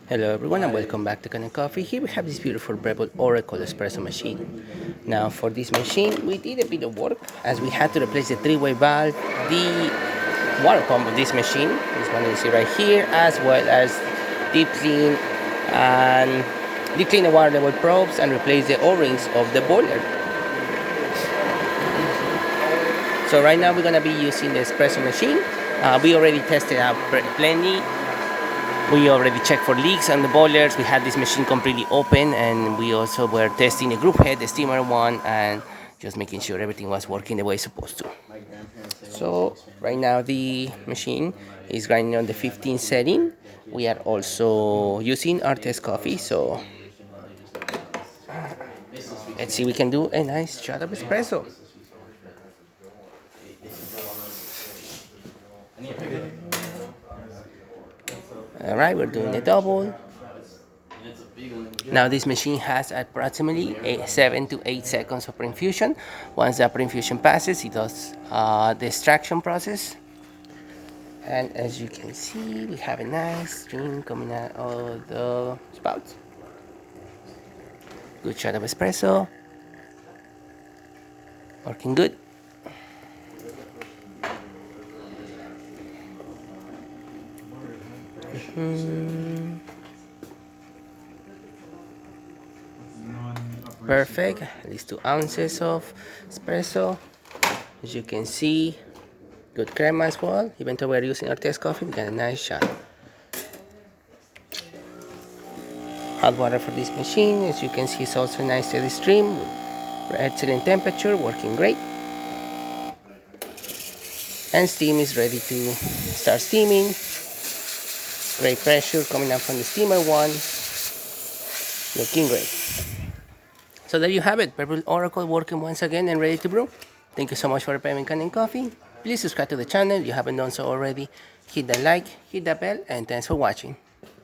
Hello everyone and welcome back to Kanen Coffee. Here we have this beautiful Breville Oracle espresso machine. Now for this machine we did a bit of work as we had to replace the three-way valve, the water pump of this machine, this one you see right here, as well as deep clean the water level probes and replace the O-rings of the boiler. So right now we're going to be using the espresso machine. We already tested out plenty. We already checked for leaks on the boilers. We had this machine completely open, and we also were testing the group head, the steamer one, and just making sure everything was working the way it's supposed to. So right now the machine is running on the 15 setting. We are also using our test coffee, so let's see if we can do a nice shot of espresso. Alright, we're doing a double. Now this machine has approximately 7 to 8 seconds of pre-infusion. Once the pre-infusion passes, it does the extraction process. And as you can see, we have a nice stream coming out of the spouts. Good shot of espresso. Working good. Perfect, at least 2 ounces of espresso. As you can see, good crema as well. Even though we're using our test coffee, we got a nice shot. Hot water for this machine, as you can see, is also a nice steady stream. Excellent temperature, working great. And steam is ready to start steaming. Great pressure coming up from the steamer one. Looking great. So there you have it, Breville Oracle working once again and ready to brew. Thank you so much for repairing Kanen Coffee. Please subscribe to the channel if you haven't done so already. Hit the like, hit the bell, and thanks for watching.